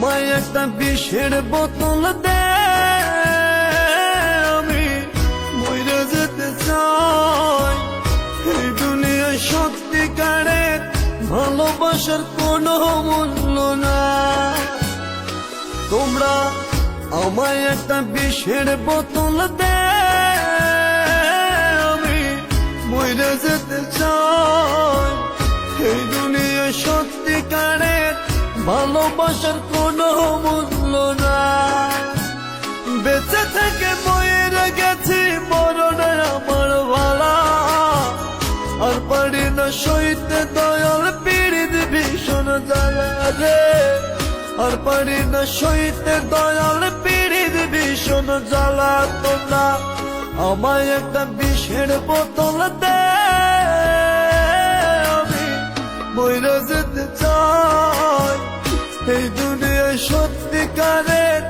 আমায় একটা বিষের বোতল দে, আমি মইরা যেতে চাই। এই দুনিয়ায় সত্যিকারের ভালোবাসার কোনো মূল্য না। তোমরা আমায় একটা বিষের বোতল দে, আমি মইরা যেতে চাই। এই দুনিয়ায় সত্যিকারের ভালোবাসার কোনো মূল্য না। বেঁচে থেকে মরে গেছি, মরণে আমার ভালা। আর পারি না সইতে দয়াল পীড়িত ভীষণ জ্বালা রে। আর পারি না সইতে দয়াল পীড়িত ভীষণ জ্বালা। তোমরা আমায় একটা বিষের বোতল দে, আমি মইরা যেতে চাই। এই দুনিয়ায় সত্যিকারের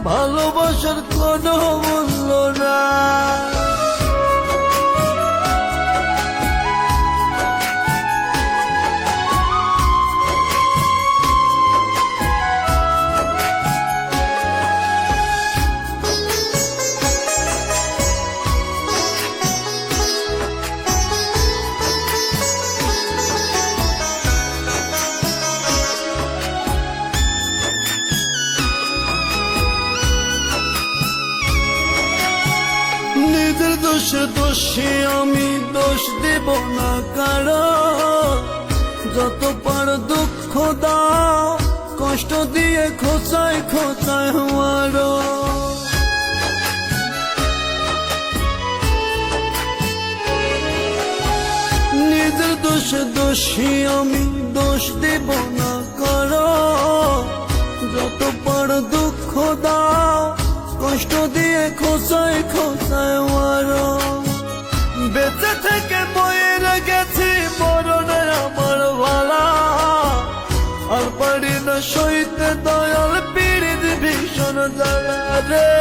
ভালোবাসার কোনো মূল্য না। নিজের দোষে দোষী আমি, দোষ দেব না কারো। যত পার দুঃখ দাও, কষ্ট দিয়ে খোঁচায় খোঁচায় মারো। নিজের দোষে দোষী আমি, দোষ দেব না কারো। যত পার দুঃখ দাও, কষ্ট দিয়ে খোঁচায় খোঁচায় মারো। বেঁচে থেকে মরে গেছি, মরণে আমার ভালা। আর পারি না সইতে দয়াল পীড়িত ভীষণ জ্বালা রে।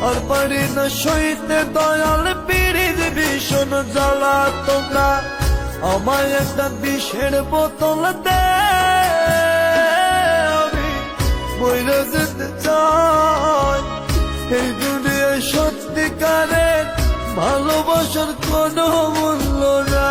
আর পারি না সইতে দয়াল পীড়িত ভীষণ জ্বালা। তোমরা আমায় একটা বিষের বোতল দে, আমি মইরা যেতে চাই। এই দুনিয়ায় সত্যিকারের ভালোবাসার কোনো মূল্য না।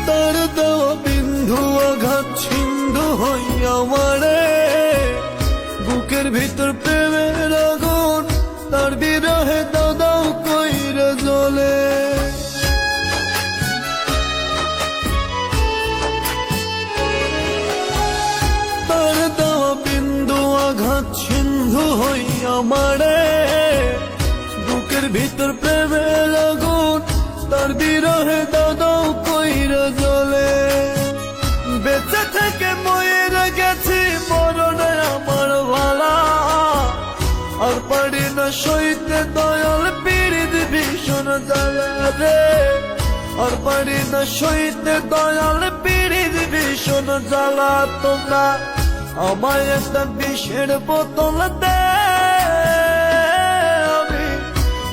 তার দেওয়া বিন্ধু আঘাত সিন্ধু হইয়া মারে। বুকের ভিতর প্রেমের আগুন, তার বিরহে দাও দাও কইরা জ্বলে। তার দেওয়া বিন্দু আঘাত সিন্ধু হইয়া মারে। বুকের ভিতর প্রেমের আগুন, তার বিরহে দাও দাও কইরা জ্বলে। বেঁচে থেকে মরে গেছি, মরণে আমার ভালা। আর পারি না সইতে দয়াল পীড়িত ভীষণ জ্বালা রে। আর পারি না সইতে দয়াল পীড়িত ভীষণ জ্বালা। তোমরা আমায় একটা বিষের বোতল দে, আমি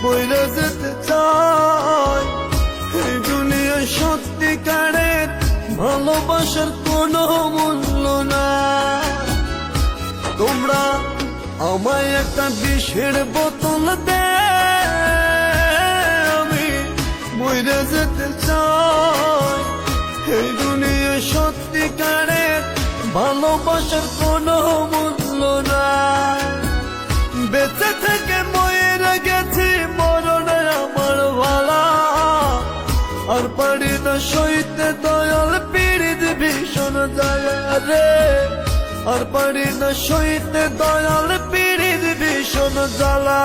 মইরা যেতে চাই। এই দুনিয়ায় সত্যিকারের ভালোবাসার কোনো মূল্য না। তোমরা আমায় একটা বিষের বোতল দে, আমি মইরা যেতে চাই। এই দুনিয়ায় সত্যিকারের ভালোবাসার কোনো মূল্য না। বেঁচে থেকে মরে গেছি, মরণে আমার ভালা। আর পারি না সইতে দয়াল পীড়িত ভীষণ জ্বালা রে। আর পারি না সইতে দয়াল পীড়িত ভীষণ জ্বালা।